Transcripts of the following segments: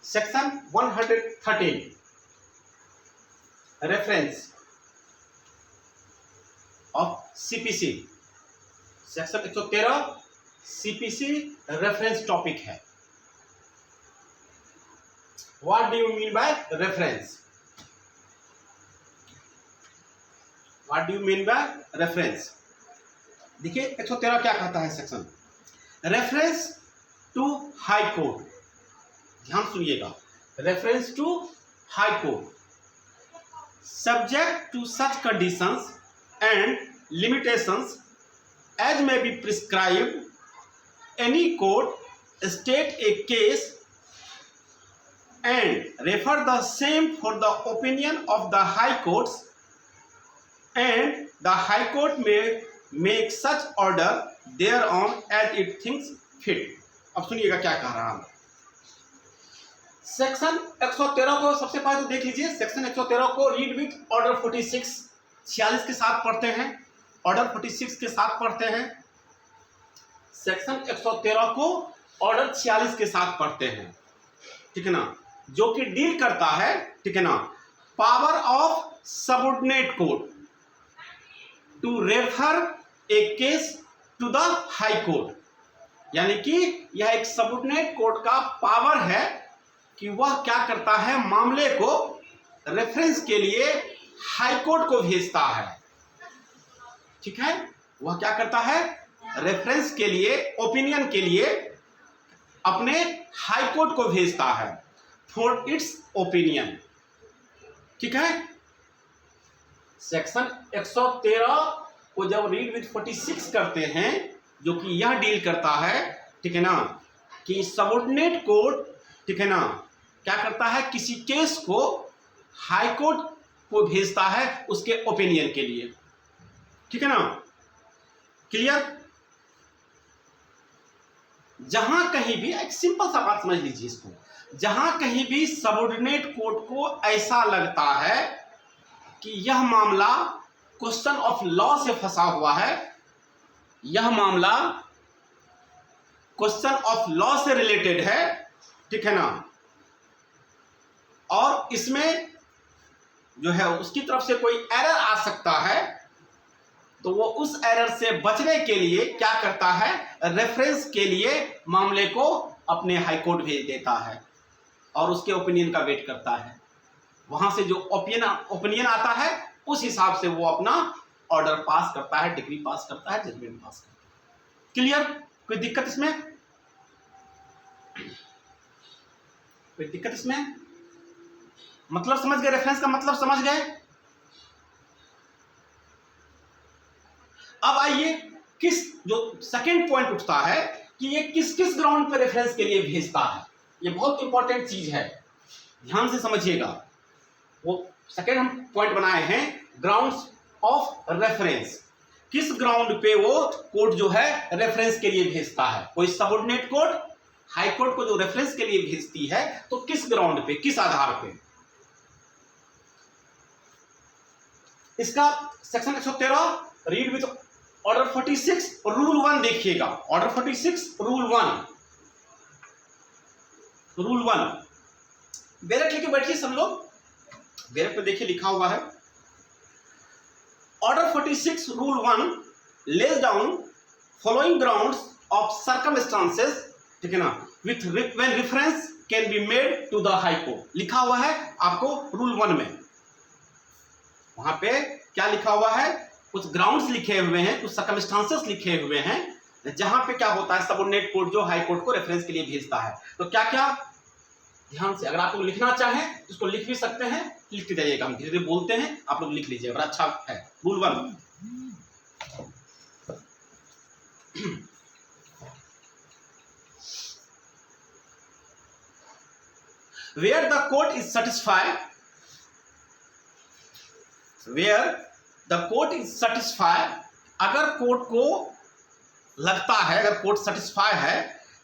Section 113 reference of CPC, section 113 CPC reference topic है। What do you mean by reference? What do you mean by reference? देखिए 113 क्या कहता है section, reference to high court. ध्यान सुनिएगा, reference to high court subject to such conditions and limitations as may be prescribed, any court state a case and refer the same for the opinion of the high courts, and the high court may make such order thereon as it thinks fit। अब सुनिएगा क्या कह रहा हूं। Section 113 को सबसे पहले तो देख लीजिए, सेक्शन 113 को रीड विथ ऑर्डर 46 के साथ पढ़ते हैं, ऑर्डर 46 के साथ पढ़ते हैं। सेक्शन 113 को ऑर्डर 46 के साथ पढ़ते हैं, ठीक है ना, जो कि डील करता है, ठीक है ना, power of subordinate court to refer a case to the high court. यानी कि यह एक सबऑर्डिनेट कोर्ट का पावर है कि वह क्या करता है, मामले को रेफरेंस के लिए हाई कोर्ट को भेजता है। ठीक है, वह क्या करता है, रेफरेंस के लिए, ओपिनियन के लिए अपने हाई कोर्ट को भेजता है फॉर इट्स ओपिनियन। ठीक है, सेक्शन 113 को जब रीड विथ 46 करते हैं, जो कि यह डील करता है, ठीक है ना, कि सबऑर्डिनेट कोर्ट, ठीक है ना, क्या करता है, किसी केस को हाई कोर्ट को भेजता है उसके ओपिनियन के लिए। ठीक है ना, क्लियर? जहां कहीं भी, एक सिंपल सा बात समझ लीजिए इसको, जहां कहीं भी सबऑर्डिनेट कोर्ट को ऐसा लगता है कि यह मामला क्वेश्चन ऑफ लॉ से फंसा हुआ है, यह मामला क्वेश्चन ऑफ लॉ से रिलेटेड है, ठीक है ना, और इसमें जो है उसकी तरफ से कोई एरर आ सकता है, तो वो उस एरर से बचने के लिए क्या करता है, रेफरेंस के लिए मामले को अपने हाई कोर्ट भेज देता है और उसके ओपिनियन का वेट करता है। वहां से जो ओपिनियन आता है उस हिसाब से वो अपना ऑर्डर पास करता है, डिग्री पास करता है, जजमेंट पास करता है। क्लियर? कोई दिक्कत इसमें? कोई दिक्कत इसमें? मतलब समझ गए, रेफरेंस का मतलब समझ गए? अब आइए, किस जो सेकंड पॉइंट उठता है कि ये किस किस ग्राउंड पे रेफरेंस के लिए भेजता है, ये बहुत इंपॉर्टेंट चीज है, ध्यान से समझिएगा। वो सेकंड हम पॉइंट बनाए हैं, ग्राउंड्स ऑफ रेफरेंस। किस ग्राउंड पे वो कोर्ट जो है रेफरेंस के लिए भेजता है? कोई सबऑर्डिनेट कोर्ट हाई कोर्ट को जो रेफरेंस के लिए भेजती है, तो किस ग्राउंड पे, किस आधार पे? इसका section 113 read with order 46 rule 1 देखिएगा। ऑर्डर 46 रूल 1, रूल 1 बैरक लेके बैठिए सब लोग, बैरक पे देखिए लिखा हुआ है, order 46 rule 1 lays down following grounds of circumstances, ठीक है ना, with when reference can be made to the high court. लिखा हुआ है आपको रूल 1 में, वहां पे क्या लिखा हुआ है, कुछ ग्राउंड्स लिखे हुए हैं, कुछ सर्कमस्टांसेस लिखे हुए हैं, जहां पे क्या होता है, सबऑर्डिनेट कोर्ट जो हाई कोर्ट को रेफरेंस के लिए भेजता है। तो क्या क्या, ध्यान से, अगर आप लोग लिखना चाहें इसको लिख भी सकते हैं, लिख के जाइएगा, हम धीरे धीरे बोलते हैं, आप लोग लिख लीजिए, बड़ा अच्छा है। Rule 1, where the court is satisfied, where the court is satisfied, अगर कोर्ट को लगता है, अगर कोर्ट सेटिस्फाई है,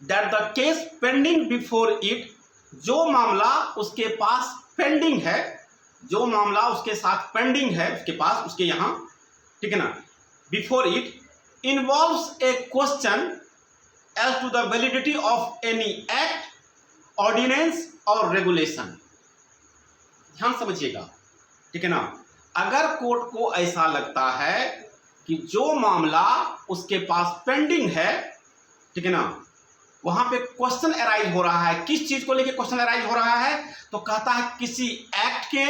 that the case pending before it, जो मामला उसके पास पेंडिंग है, जो मामला उसके साथ पेंडिंग है, उसके पास, उसके यहां, ठीक है ना, before it involves a question as to the validity of any act ordinance or regulation, ध्यान समझिएगा, ठीक है ना। अगर कोर्ट को ऐसा लगता है कि जो मामला उसके पास पेंडिंग है, ठीक है ना, वहां पे क्वेश्चन अराइज हो रहा है, किस चीज को लेके क्वेश्चन अराइज हो रहा है, तो कहता है किसी एक्ट के,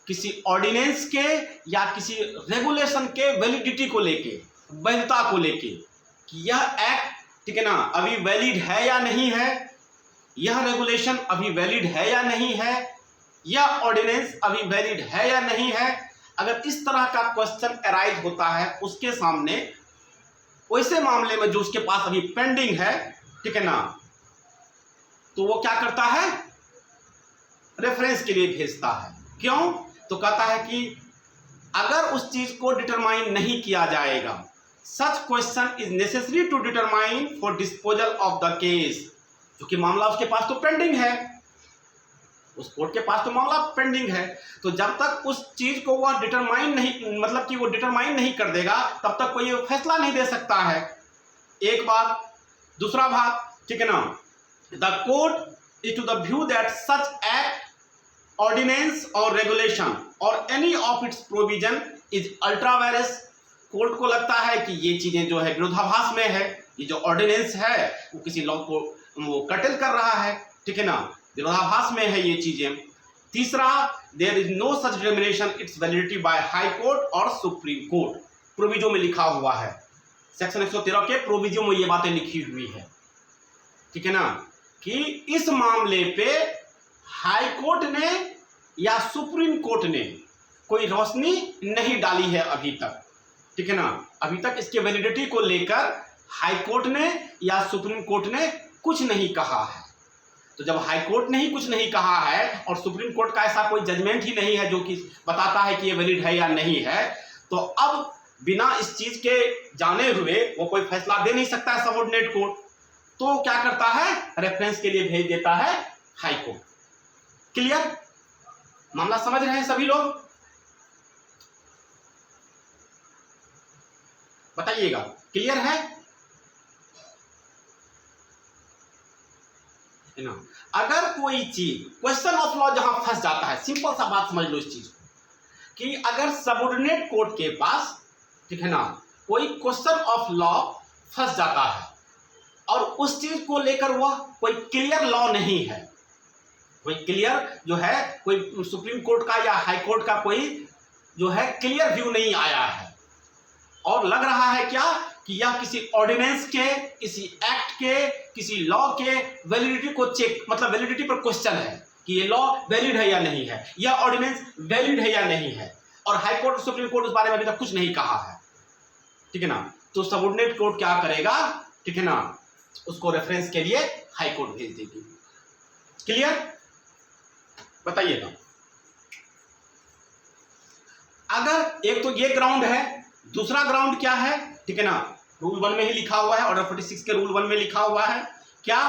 किसी ऑर्डिनेंस के या किसी रेगुलेशन के वैलिडिटी को लेके, वैधता को लेके, कि यह एक्ट, ठीक है ना, अभी वैलिड है या नहीं है, यह रेगुलेशन अभी वैलिड है या नहीं है, यह ऑर्डिनेंस अभी वैलिड है या नहीं है। अगर इस तरह का क्वेश्चन अराइज होता है उसके सामने, वैसे मामले में जो उसके पास अभी पेंडिंग है, ठीक है ना, तो वो क्या करता है, रेफरेंस के लिए भेजता है। क्यों, तो कहता है कि अगर उस चीज को डिटरमाइन नहीं किया जाएगा, such question is necessary to determine for disposal of the case, क्योंकि मामला उसके पास तो पेंडिंग है, उस कोर्ट के पास तो मामला पेंडिंग है, तो जब तक उस चीज को वह डिटरमाइन नहीं, मतलब कि वो डिटरमाइन नहीं कर देगा, तब तक कोई फैसला नहीं दे सकता है। एक बात। दूसरा बात, ठीक है ना, the court is to the view that such act, ordinance or regulation or any of its provision is ultra vires. Court को लगता है कि ये चीजें जो है विरोधाभास में है, ये जो ऑर्डिनेंस है वो किसी लॉ को वो कटल कर रहा है, ठीक है ना, विरोधाभास में है ये चीजें। तीसरा, there is no such determination its validity by high court or supreme court. Proviso में लिखा हुआ है, सेक्शन 113 के प्रोविजो में ये बातें लिखी हुई है, ठीक है ना, कि इस मामले पे हाई कोर्ट ने या सुप्रीम कोर्ट ने कोई रोशनी नहीं डाली है अभी तक, ठीक है ना। अभी तक इसके वैलिडिटी को लेकर हाई कोर्ट ने या सुप्रीम कोर्ट ने कुछ नहीं कहा है। तो जब हाई कोर्ट ने ही कुछ नहीं कहा है और सुप्रीम कोर्ट का ऐसा कोई जजमेंट ही नहीं है जो कि बताता है कि ये वैलिड है या नहीं है, तो अब बिना इस चीज के जाने हुए वो कोई फैसला दे नहीं सकता है सबऑर्डिनेट कोर्ट। तो क्या करता है, रेफरेंस के लिए भेज देता है हाई कोर्ट। क्लियर, मामला समझ रहे हैं सभी लोग? बताइएगा, क्लियर है ना। अगर कोई चीज क्वेश्चन ऑफ लॉ जहां फंस जाता है, सिंपल सा बात समझ लो इस चीज को, कि अगर सबऑर्डिनेट कोर्ट के पास, ठीक है ना, कोई क्वेश्चन ऑफ लॉ फंस जाता है और उस चीज को लेकर वह कोई क्लियर लॉ नहीं है, कोई क्लियर जो है, कोई सुप्रीम कोर्ट का या हाई कोर्ट का कोई जो है क्लियर व्यू नहीं आया है, और लग रहा है क्या कि यह किसी ऑर्डिनेंस के, किसी एक्ट के, किसी लॉ के वैलिडिटी को चेक, मतलब वैलिडिटी पर क्वेश्चन है कि ये लॉ वैलिड है या नहीं है, यह ऑर्डिनेंस वैलिड है या नहीं है, और हाई कोर्ट सुप्रीम कोर्ट उस बारे में अभी तक कुछ नहीं कहा है, ठीक है ना। तो सबऑर्डिनेट कोर्ट क्या करेगा, ठीक है ना, उसको रेफरेंस के लिए हाई कोर्ट भेज देगी। क्लियर, बताइएगा। अगर एक तो ये ग्राउंड है, दूसरा ग्राउंड क्या है, ठीक है ना, रूल 1 में ही लिखा हुआ है, ऑर्डर 46 के रूल 1 में लिखा हुआ है क्या,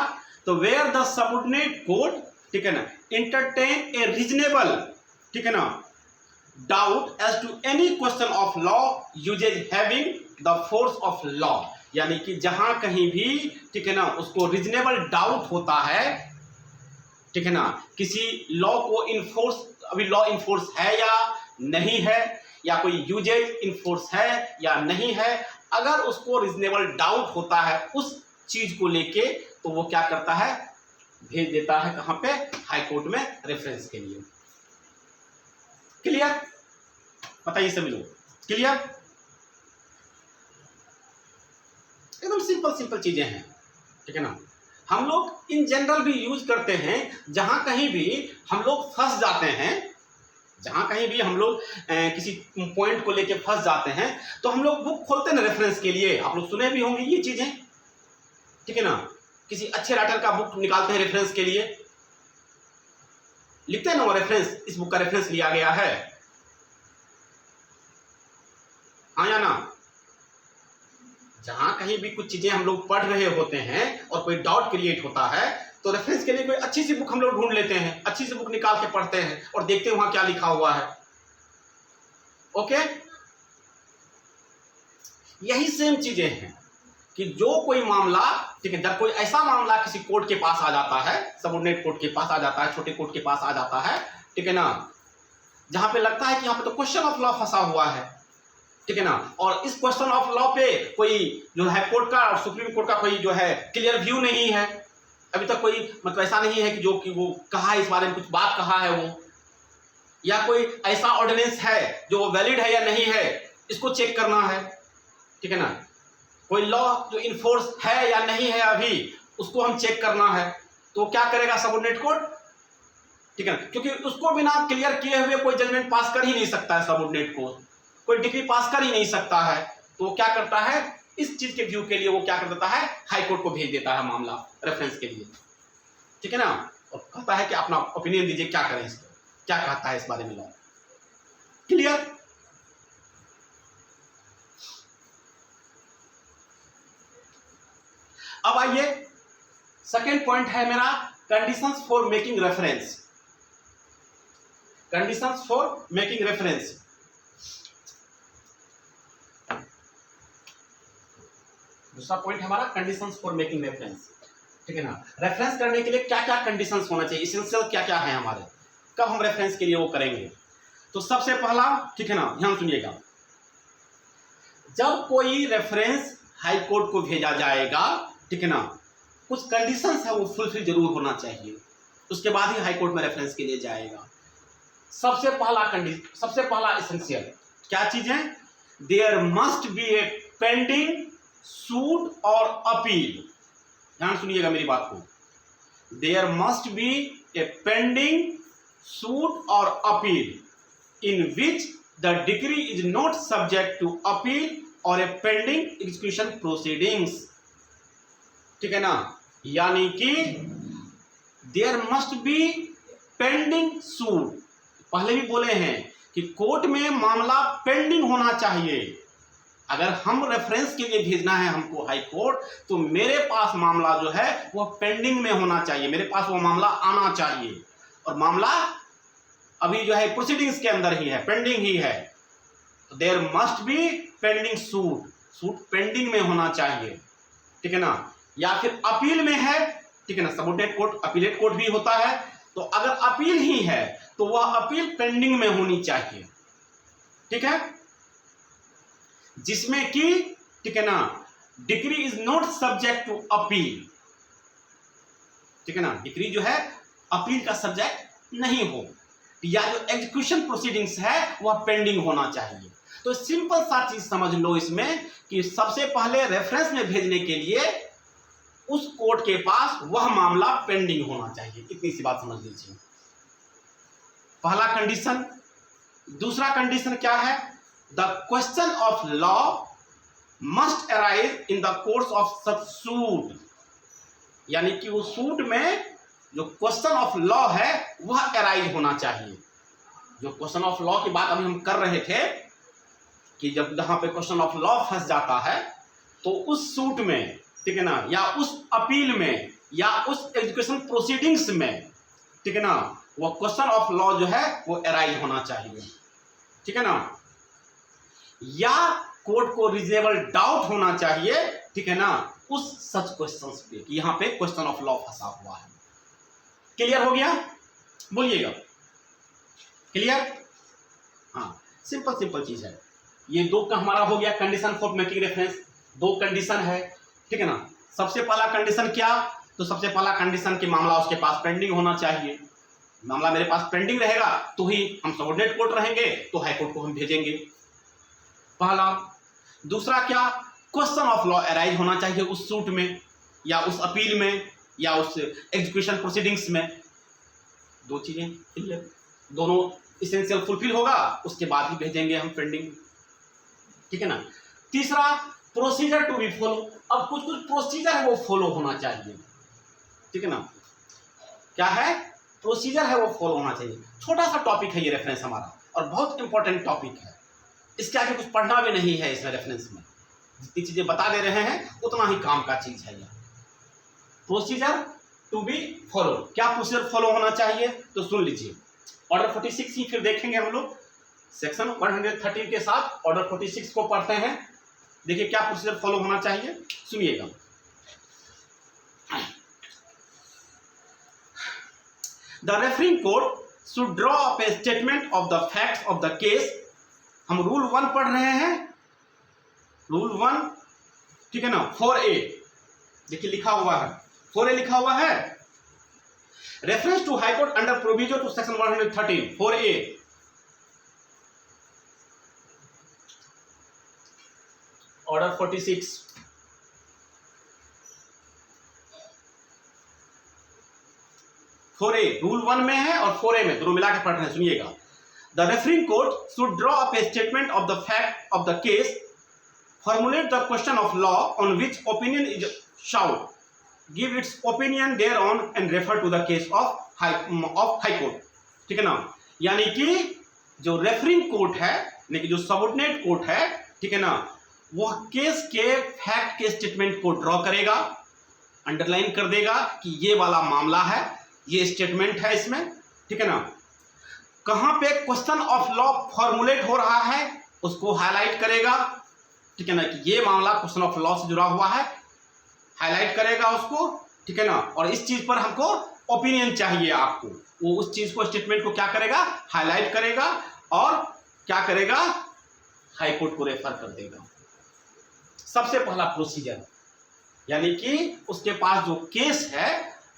तो वेयर द सबऑर्डिनेट कोर्ट, ठीक है ना, एंटरटेन ए रीजनेबल, ठीक है ना, doubt as to any question of law usages having the force of law, यानी कि जहां कहीं भी, ठीक है ना, उसको रीजनेबल डाउट होता है, ठीक है ना, किसी लॉ को इन्फोर्स, अभी लॉ इन्फोर्स है या नहीं है, या कोई यूजेज इन्फोर्स है या नहीं है, अगर उसको रीजनेबल डाउट होता है उस चीज को लेके, तो वो क्या करता है, भेज देता है कहां पे, हाई कोर्ट में रेफरेंस के लिए। क्लियर, बताइए सभी लोग, क्लियर, एकदम सिंपल सिंपल चीजें हैं, ठीक है ना। हम लोग इन जनरल भी यूज करते हैं, जहां कहीं भी हम लोग फंस जाते हैं, जहां कहीं भी हम लोग किसी पॉइंट को लेके फंस जाते हैं, तो हम लोग बुक खोलते हैं ना रेफरेंस के लिए, आप लोग सुने भी होंगे ये चीजें, ठीक है ना, किसी अच्छे राइटर का बुक निकालते हैं रेफरेंस के लिए, लिखते हैं ना वो रेफरेंस, इस बुक का रेफरेंस लिया गया है, हाँ या ना। जहां कहीं भी कुछ चीजें हम लोग पढ़ रहे होते हैं और कोई डाउट क्रिएट होता है, तो रेफरेंस के लिए कोई अच्छी सी बुक हम लोग ढूंढ लेते हैं, अच्छी सी बुक निकाल के पढ़ते हैं और देखते हैं वहां क्या लिखा हुआ है। ओके, यही सेम चीजें हैं, कि जो कोई मामला, ठीक है, जब कोई ऐसा मामला किसी कोर्ट के पास आ जाता है, सबऑर्डिनेट कोर्ट के पास आ जाता है, छोटे कोर्ट के पास आ जाता है, ठीक है ना, जहां पे लगता है कि यहाँ पे तो क्वेश्चन ऑफ लॉ फंसा हुआ है, ठीक है ना, और इस क्वेश्चन ऑफ लॉ पे कोई जो है कोर्ट का और सुप्रीम कोर्ट का कोई जो है क्लियर व्यू नहीं है, अभी तक कोई मतलब ऐसा नहीं है कि जो कि वो कहा इस बारे में कुछ बात कहा है वो, या कोई ऐसा ऑर्डिनेंस है जो वो वैलिड है या नहीं है, इसको चेक करना है, ठीक है ना, कोई लॉ जो इन्फोर्स है या नहीं है अभी, उसको हम चेक करना है, तो क्या करेगा सबऑर्डिनेट कोर्ट, ठीक है ना, क्योंकि उसको बिना क्लियर किए हुए कोई जजमेंट पास कर ही नहीं सकता है सबऑर्डिनेट कोर्ट, कोई डिग्री पास कर ही नहीं सकता है, तो वो क्या करता है, इस चीज के व्यू के लिए वो क्या कर देता है, हाई कोर्ट को भेज देता है मामला रेफरेंस के लिए, ठीक है ना, और कहता है कि अपना ओपिनियन दीजिए, क्या करें इसको, क्या कहता है इस बारे में लॉ। क्लियर? अब आइए, सेकेंड पॉइंट है मेरा conditions for making reference. Conditions for making reference, दूसरा पॉइंट हमारा कंडीशंस फॉर मेकिंग रेफरेंस, ठीक है ना, रेफरेंस करने के लिए क्या क्या कंडीशंस होना चाहिए, इसेंशियल क्या क्या है हमारे, कब हम रेफरेंस के लिए वो करेंगे। तो सबसे पहला, ठीक है ना, ध्यान सुनिएगा, जब कोई रेफरेंस हाई कोर्ट को भेजा जाएगा, ठीक है ना, कुछ कंडीशंस है वो फुलफिल जरूर होना चाहिए, उसके बाद ही हाई कोर्ट में रेफरेंस के लिए जाएगा। सबसे पहला इसेंशियल क्या चीज है, there must be a pending suit और अपील। ध्यान सुनिएगा मेरी बात को, there must be a pending suit और appeal in which the decree is not subject to appeal और ए पेंडिंग एग्जीक्यूशन प्रोसीडिंग्स, ठीक है ना, यानी कि there must be pending suit, पहले भी बोले हैं कि कोर्ट में मामला पेंडिंग होना चाहिए। अगर हम रेफरेंस के लिए भेजना है हमको हाई कोर्ट, तो मेरे पास मामला जो है वो पेंडिंग में होना चाहिए, मेरे पास वो मामला आना चाहिए, और मामला अभी जो है प्रोसीडिंग्स के अंदर ही है, पेंडिंग ही है। तो there must be pending suit pending में होना चाहिए, ठीक है ना, या फिर अपील में है, ठीक है ना, सबऑर्डिनेट कोर्ट अपीलेट कोर्ट भी होता है, तो अगर अपील ही है तो वह अपील पेंडिंग में होनी चाहिए, ठीक है, जिसमें कि, ठीक है ना, decree is not subject to appeal, ठीक है ना, डिग्री जो है अपील का सब्जेक्ट नहीं हो, या जो एग्जीक्यूशन प्रोसीडिंग्स है वह पेंडिंग होना चाहिए। तो सिंपल सा चीज समझ लो इसमें कि सबसे पहले रेफरेंस में भेजने के लिए उस कोर्ट के पास वह मामला पेंडिंग होना चाहिए, इतनी सी बात समझ लीजिए, पहला कंडीशन। दूसरा कंडीशन क्या है, the question of law must arise in the course of such suit, यानी कि वो सूट में जो क्वेश्चन ऑफ लॉ है वह अराइज होना चाहिए। जो क्वेश्चन ऑफ लॉ की बात अभी हम कर रहे थे कि जब जहां पे क्वेश्चन ऑफ लॉ फंस जाता है तो उस सूट में, ठीक है ना, या उस अपील में या उस एजुकेशन प्रोसीडिंग्स में, ठीक है ना, वो क्वेश्चन ऑफ लॉ जो है वो अराइज होना चाहिए, ठीक है ना, या कोर्ट को रीजनेबल डाउट होना चाहिए, ठीक है ना, उस सच क्वेश्चंस पे कि यहां पे क्वेश्चन ऑफ लॉ फंसा हुआ है। क्लियर हो गया? बोलिएगा क्लियर? हाँ, सिंपल चीज है ये। दो का हमारा हो गया कंडीशन फॉर मेकिंग रेफरेंस, दो कंडीशन है, ठीक है ना। सबसे पहला कंडीशन क्या, तो सबसे पहला कंडीशन कि मामला उसके पास पेंडिंग होना चाहिए। मामला मेरे पास पेंडिंग रहेगा तो ही हम सबऑर्डिनेट कोर्ट रहेंगे, तो हाई कोर्ट को हम भेजेंगे, पहला। दूसरा क्या, क्वेश्चन ऑफ लॉ अराइज होना चाहिए उस सूट में या उस अपील में या उस एग्जीक्यूशन प्रोसीडिंग्स में। दो चीजें क्लियर, दोनों इसेंशियल फुलफिल होगा, उसके बाद ही भेजेंगे हम पेंडिंग, ठीक है ना। तीसरा, प्रोसीजर टू बी फॉलो। अब कुछ प्रोसीजर है वो फॉलो होना चाहिए, ठीक है ना। क्या है, प्रोसीजर है वो फॉलो होना चाहिए। छोटा सा टॉपिक है ये रेफरेंस हमारा, और बहुत इंपॉर्टेंट टॉपिक है। इसके आगे कुछ पढ़ना भी नहीं है इसमें रेफरेंस में, जितनी चीजें बता दे रहे हैं उतना ही काम का चीज है यह। प्रोसीजर टू बी फॉलो, क्या प्रोसीजर फॉलो होना चाहिए, तो सुन लीजिए। ऑर्डर 46 ही फिर देखेंगे हम लोग, सेक्शन 113 के साथ ऑर्डर 46 को पढ़ते हैं। देखिए क्या प्रोसीजर फॉलो होना चाहिए, सुनिएगा। The referring court should draw up A statement of the facts of the case. हम रूल 1 पढ़ रहे हैं, रूल 1, ठीक है ना। 4A देखिए लिखा हुआ है, 4A लिखा हुआ है, reference to high court under proviso to section 113, 4A। Order 46, rule 1 में है और 4A में, दोनों मिला के पढ़ रहे हैं, सुनिएगा। The referring court should draw up A statement of the fact of the case, formulate the question of law on which opinion is sought, give its opinion thereon and refer to the case of high court, ठीक है ना। यानी कि जो referring court है, यानी कि जो सबऑर्डिनेट कोर्ट है, ठीक है ना, वह केस के फैक्ट के स्टेटमेंट को ड्रॉ करेगा, अंडरलाइन कर देगा कि ये वाला मामला है, ये स्टेटमेंट है इसमें, ठीक है ना। कहां पे क्वेश्चन ऑफ लॉ फॉर्मुलेट हो रहा है उसको हाईलाइट करेगा, ठीक है ना, कि ये मामला क्वेश्चन ऑफ लॉ से जुड़ा हुआ है, हाईलाइट करेगा उसको, ठीक है ना। और इस चीज पर हमको ओपिनियन चाहिए आपको, वो उस चीज को, स्टेटमेंट को क्या करेगा, हाईलाइट करेगा और क्या करेगा, हाई कोर्ट को रेफर कर देगा। सबसे पहला प्रोसीजर, यानी कि उसके पास जो केस है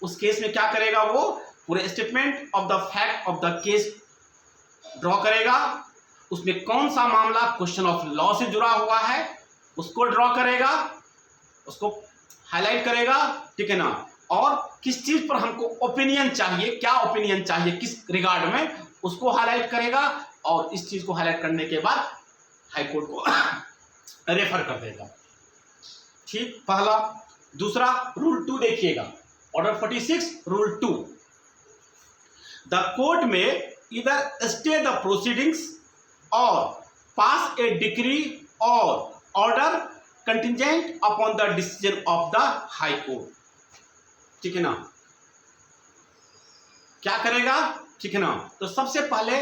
उस केस में क्या करेगा, वो पूरे statement of the fact of the case draw करेगा, उसमें कौन सा मामला क्वेश्चन ऑफ लॉ से जुड़ा हुआ है उसको ड्रॉ करेगा, उसको हाईलाइट करेगा, ठीक है ना। और किस चीज पर हमको ओपिनियन चाहिए, क्या ओपिनियन चाहिए किस रिगार्ड में, उसको हाईलाइट करेगा और इस चीज को हाईलाइट करने के बाद हाई कोर्ट को रेफर कर देगा। ठीक, पहला। दूसरा, रूल 2 देखिएगा, ऑर्डर 46 रूल 2। द कोर्ट में इधर स्टे द प्रोसीडिंग्स और पास ए डिक्री और order contingent upon the decision of the high court, ठीक है ना। क्या करेगा, ठीक है ना। तो सबसे पहले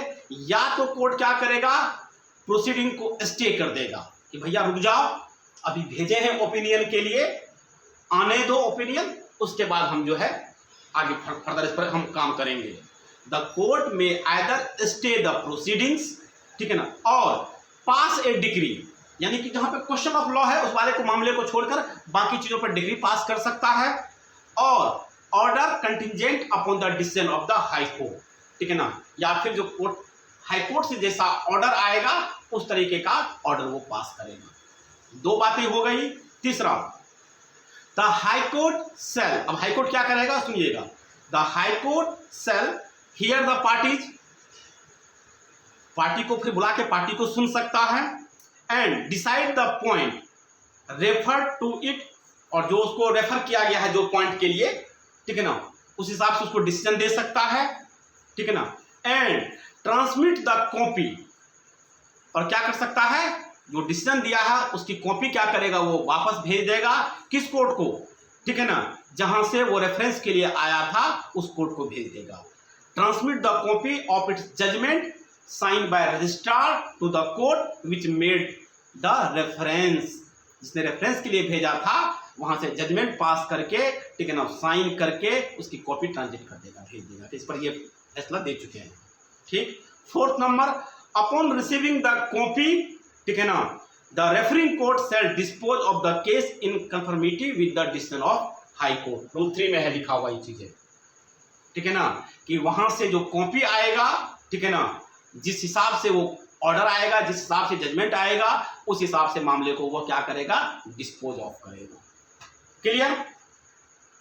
या तो कोर्ट क्या करेगा, प्रोसीडिंग को स्टे कर देगा कि भैया रुक जाओ, अभी भेजे हैं ओपिनियन के लिए, आने दो ओपिनियन, उसके बाद हम जो है आगे फर्दर इस पर हम काम करेंगे। द कोर्ट में आइदर स्टे द प्रोसीडिंग्स, ठीक है ना, और पास ए डिग्री, यानी कि जहां पे क्वेश्चन ऑफ लॉ है उस वाले को, मामले को छोड़कर बाकी चीजों पर डिग्री पास कर सकता है, और order contingent upon the decision of the high court, ठीक है ना, या फिर जो कोर्ट हाई कोर्ट से जैसा ऑर्डर आएगा उस तरीके का ऑर्डर वो पास करेगा। दो बातें हो गई। तीसरा, द हाई कोर्ट सेल, अब हाई कोर्ट क्या करेगा सुनिएगा, the high court shall hear the parties, party को फिर बुला के पार्टी को सुन सकता है, and decide the point refer to it, और जो उसको रेफर किया गया है जो पॉइंट के लिए, ठीक है ना, उस हिसाब से उसको डिसीजन दे सकता है, ठीक है ना, एंड ट्रांसमिट द कॉपी, और क्या कर सकता है, जो डिसीजन दिया है उसकी कॉपी क्या करेगा, वो वापस भेज देगा किस कोर्ट को, ठीक है ना, जहां से वो रेफरेंस के लिए आया था उस कोर्ट को भेज देगा। Transmit the copy of its judgement sign by registrar to the court which made the reference, जिसने रेफरेंस के लिए भेजा था वहां से जजमेंट पास करके, ठीक है ना, साइन करके उसकी कॉपी ट्रांसलेट कर देगा, भेज देगा। तो इस पर ये फैसला दे चुके हैं। ठीक। 4th number, upon receiving the copy, ठीक है ना, the referring court shell dispose of the case in conformity with the decision of high court. Rule 3 में है लिखा हुआ ये चीजें, ठीक है ना, कि वहां से जो कॉपी आएगा, ठीक है ना, जिस हिसाब से वो ऑर्डर आएगा, जिस हिसाब से जजमेंट आएगा, उस हिसाब से मामले को वो क्या करेगा, डिस्पोज ऑफ करेगा। क्लियर?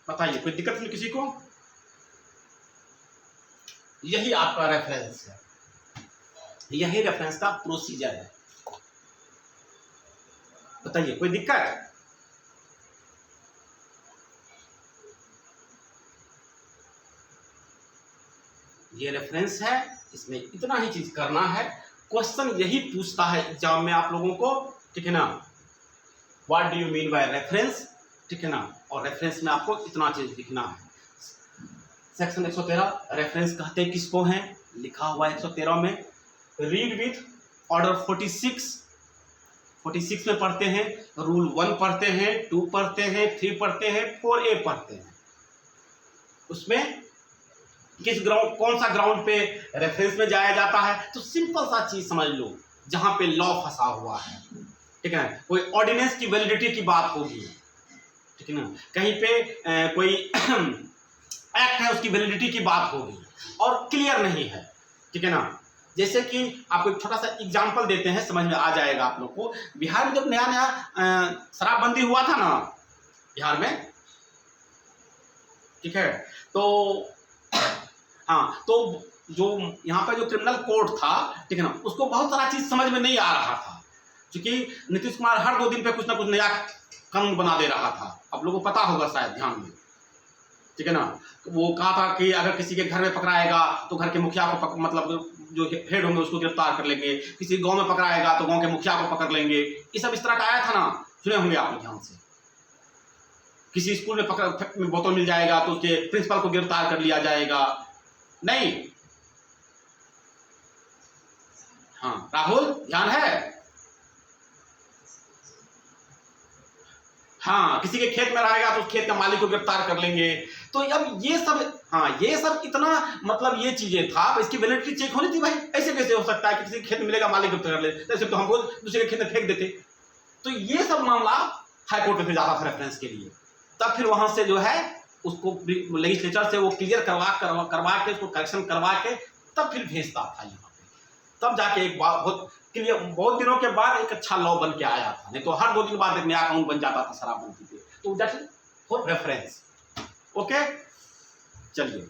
बताइए, कोई दिक्कत नहीं किसी को? यही आपका रेफरेंस है, यही रेफरेंस का प्रोसीजर है। बताइए, कोई दिक्कत? ये रेफरेंस है, इसमें इतना ही चीज करना है। क्वेश्चन यही पूछता है एग्जाम में आप लोगों को, ठीक है ना, what do you mean by reference, ठीक है ना, और रेफरेंस में आपको इतना चीज लिखना है। सेक्शन 113 रेफरेंस कहते किसको हैं, लिखा हुआ है 113 में। रीड विथ ऑर्डर 46 46 में पढ़ते हैं, रूल 1 पढ़ते हैं, 2 पढ़ते हैं, 3 पढ़ते हैं, 4A पढ़ते हैं। उसमें किस ग्राउंड, कौन सा ग्राउंड पे रेफरेंस में जाया जाता है, तो सिंपल सा चीज समझ लो, जहां पे लॉ फंसा हुआ है, ठीक है, कोई ऑर्डिनेंस की वैलिडिटी की बात होगी, ठीक है ना, कहीं पे कोई एक्ट है उसकी वैलिडिटी की बात होगी और क्लियर नहीं है, ठीक है ना। जैसे कि आपको एक छोटा सा एग्जांपल देते हैं, समझ में आ जाएगा आप लोग को। बिहार में जब नया नया शराबबंदी हुआ था ना बिहार में, ठीक है, तो हाँ, तो जो यहाँ पर जो क्रिमिनल कोड था, ठीक है ना, उसको बहुत सारा चीज समझ में नहीं आ रहा था, क्योंकि नीतीश कुमार हर 2 दिन पे कुछ ना कुछ नया कानून बना दे रहा था। आप लोगों को पता होगा शायद, ध्यान में, ठीक है ना। वो कहा था कि अगर किसी के घर में पकड़ाएगा तो घर के मुखिया को मतलब जो हेड होंगे उसको गिरफ्तार कर लेंगे, किसी गांव में पकड़ाएगा तो गांव के मुखिया को पकड़ लेंगे, ये सब इस तरह का आया था ना, सुने होंगे आप लोग ध्यान से। किसी स्कूल में बोतल मिल जाएगा तो उसके प्रिंसिपल को गिरफ्तार कर लिया जाएगा। नहीं, हाँ राहुल ध्यान है, हाँ, किसी के खेत में रहेगा तो उस खेत का मालिक को गिरफ्तार कर लेंगे। तो अब ये सब, हाँ ये सब इतना मतलब ये चीजें था, इसकी वैलिडिटी चेक होनी थी भाई। ऐसे कैसे हो सकता है कि किसी के खेत में मिलेगा मालिक गिरफ्तार कर ले, ऐसे तो हमको दूसरे के खेत में फेंक देते। तो ये सब मामला हाईकोर्ट में फिर जाता था रेफरेंस के लिए, तब फिर वहां से जो है उसको लेजिस्लेचर से वो क्लियर करवा के उसको करेक्शन करवा के तब फिर भेजता था यहाँ पे, तब जाके एक बार बहुत दिनों के बाद एक अच्छा लॉ बन के आया था। नहीं तो हर 2 दिन बाद एक नया कानून बन जाता था शराबबंदी पे। तो that is for reference. Okay, चलिए